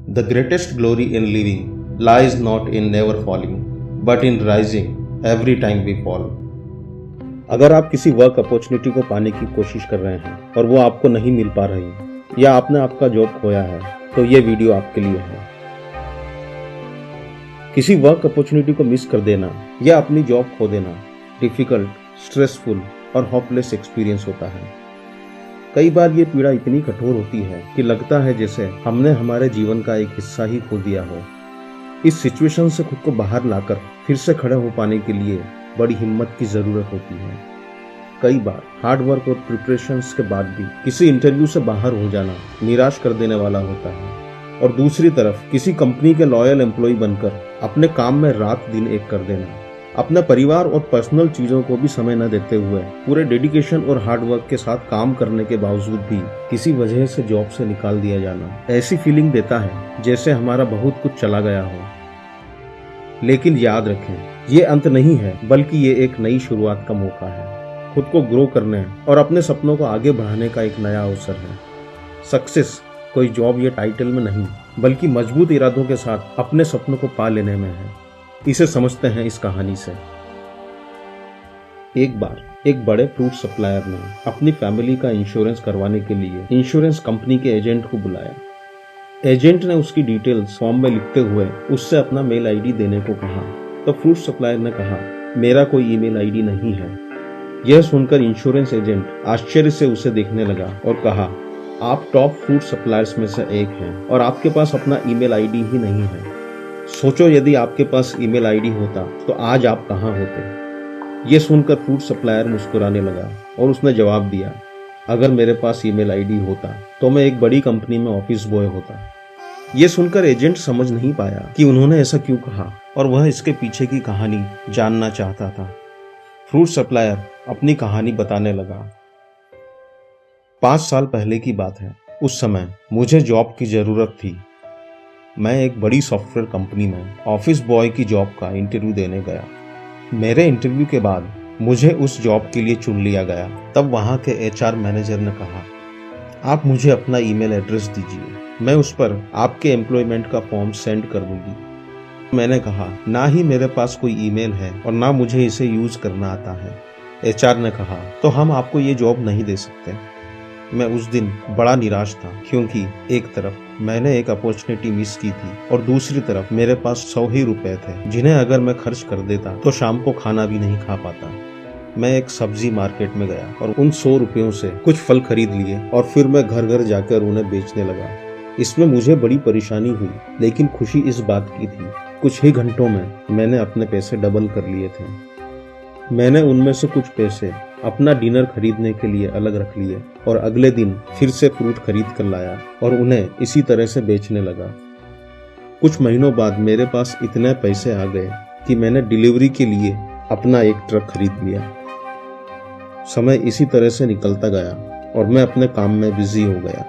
The greatest glory in living lies not in never falling, but in rising every time we fall. अगर आप किसी work opportunity को पाने की कोशिश कर रहे हैं और वो आपको नहीं मिल पा रही या आपने आपका जॉब खोया है तो ये वीडियो आपके लिए है। किसी वर्क अपॉर्चुनिटी को मिस कर देना या अपनी जॉब खो देना डिफिकल्ट, स्ट्रेसफुल और होपलेस एक्सपीरियंस होता है। कई बार ये पीड़ा इतनी कठोर होती है कि लगता है जैसे हमने हमारे जीवन का एक हिस्सा ही खो दिया हो। इस सिचुएशन से खुद को बाहर लाकर फिर से खड़े हो पाने के लिए बड़ी हिम्मत की जरूरत होती है। कई बार हार्ड वर्क और प्रिपरेशंस के बाद भी किसी इंटरव्यू से बाहर हो जाना निराश कर देने वाला होता है और दूसरी तरफ किसी कंपनी के लॉयल एम्प्लॉय बनकर अपने काम में रात दिन एक कर देना, अपने परिवार और पर्सनल चीजों को भी समय न देते हुए पूरे डेडिकेशन और हार्ड वर्क के साथ काम करने के बावजूद भी किसी वजह से जॉब से निकाल दिया जाना ऐसी फीलिंग देता है जैसे हमारा बहुत कुछ चला गया हो। लेकिन याद रखें, ये अंत नहीं है, बल्कि ये एक नई शुरुआत का मौका है। खुद को ग्रो करने और अपने सपनों को आगे बढ़ाने का एक नया अवसर है। सक्सेस कोई जॉब या टाइटल में नहीं, बल्कि मजबूत इरादों के साथ अपने सपनों को पा लेने में है। इसे समझते हैं इस कहानी से। एक बार एक बड़े फ्रूट सप्लायर ने अपनी फैमिली का इंश्योरेंस करवाने के लिए इंश्योरेंस कंपनी के एजेंट को बुलाया। एजेंट ने उसकी डिटेल्स फॉर्म में लिखते हुए उससे अपना मेल आईडी देने को कहा तो फ्रूट सप्लायर ने कहा, मेरा कोई ईमेल आईडी नहीं है। यह सुनकर इंश्योरेंस एजेंट आश्चर्य से उसे देखने लगा और कहा, आप टॉप फ्रूट सप्लायर्स में से एक हैं और आपके पास अपना ईमेल आईडी ही नहीं है। सोचो, यदि आपके पास ईमेल आईडी होता तो आज आप कहाँ होते। ये सुनकर फ्रूट सप्लायर मुस्कुराने लगा और उसने जवाब दिया, अगर मेरे पास ईमेल आईडी होता तो मैं एक बड़ी कंपनी में ऑफिस बॉय होता। ये सुनकर एजेंट समझ नहीं पाया कि उन्होंने ऐसा क्यों कहा और वह इसके पीछे की कहानी जानना चाहता था। फ्रूट सप्लायर अपनी कहानी बताने लगा। 5 साल पहले की बात है। उस समय मुझे जॉब की जरूरत थी। मैं एक बड़ी सॉफ्टवेयर कंपनी में ऑफिस बॉय की जॉब का इंटरव्यू देने गया। मेरे इंटरव्यू के बाद मुझे उस जॉब के लिए चुन लिया गया। तब वहाँ के एचआर मैनेजर ने कहा, आप मुझे अपना ईमेल एड्रेस दीजिए, मैं उस पर आपके एम्प्लॉयमेंट का फॉर्म सेंड कर दूंगी। मैंने कहा, ना ही मेरे पास कोई ईमेल है और ना मुझे इसे यूज करना आता है। एचआर ने कहा, तो हम आपको ये जॉब नहीं दे सकते। मैं उस दिन बड़ा निराश था, क्योंकि एक तरफ मैंने एक अपॉर्चुनिटी मिस की थी और दूसरी तरफ मेरे पास 100 ही रुपए थे, जिन्हें अगर मैं खर्च कर देता तो शाम को खाना भी नहीं खा पाता। मैं एक सब्जी मार्केट में गया और उन 100 रुपयों से कुछ फल खरीद लिए और फिर मैं घर घर जाकर उन्हें बेचने लगा। इसमें मुझे बड़ी परेशानी हुई, लेकिन खुशी इस बात की थी, कुछ ही घंटों में मैंने अपने पैसे डबल कर लिए थे। मैंने उनमें से कुछ पैसे अपना डिनर खरीदने के लिए अलग रख लिए और अगले दिन फिर से फ्रूट खरीद कर लाया और उन्हें इसी तरह से बेचने लगा। कुछ महीनों बाद मेरे पास इतने पैसे आ गए कि मैंने डिलीवरी के लिए अपना एक ट्रक खरीद लिया। समय इसी तरह से निकलता गया और मैं अपने काम में बिजी हो गया।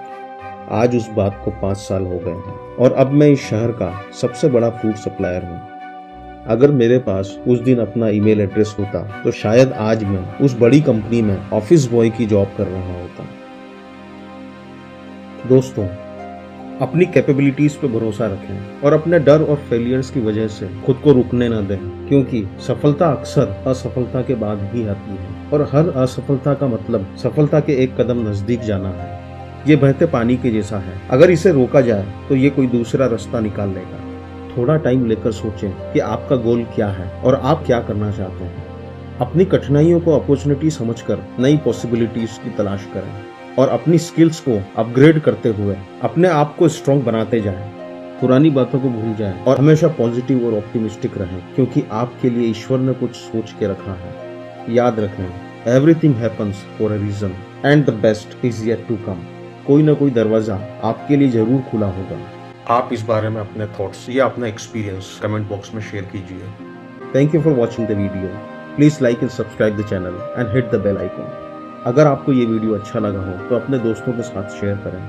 आज उस बात को 5 साल हो गए हैं और अब मैं इस शहर का सबसे बड़ा फ्रूट सप्लायर हूँ। अगर मेरे पास उस दिन अपना ईमेल एड्रेस होता तो शायद आज मैं उस बड़ी कंपनी में ऑफिस बॉय की जॉब कर रहा होता। दोस्तों, अपनी कैपेबिलिटीज पे भरोसा रखें और अपने डर और फेलियर्स की वजह से खुद को रुकने न दें, क्योंकि सफलता अक्सर असफलता के बाद ही आती है और हर असफलता का मतलब सफलता के एक कदम नजदीक जाना है। ये बहते पानी के जैसा है, अगर इसे रोका जाए तो ये कोई दूसरा रास्ता निकाल लेगा। थोड़ा टाइम लेकर सोचें कि आपका गोल क्या है और आप क्या करना चाहते हैं। अपनी कठिनाइयों को अपॉर्चुनिटी समझकर नई पॉसिबिलिटीज की तलाश करें और अपनी स्किल्स को अपग्रेड करते हुए अपने आप को स्ट्रॉन्ग बनाते जाएं। पुरानी बातों को भूल जाएं और हमेशा पॉजिटिव और ऑप्टिमिस्टिक रहें, क्योंकि आपके लिए ईश्वर ने कुछ सोच के रखा है। याद रखें, everything happens for a reason and the best is yet to come. कोई ना कोई दरवाजा आपके लिए जरूर खुला होगा। आप इस बारे में अपने थॉट्स या अपना एक्सपीरियंस कमेंट बॉक्स में शेयर कीजिए। Thank you for watching the video. Please like and subscribe the channel and hit the bell icon. अगर आपको ये वीडियो अच्छा लगा हो तो अपने दोस्तों के साथ शेयर करें।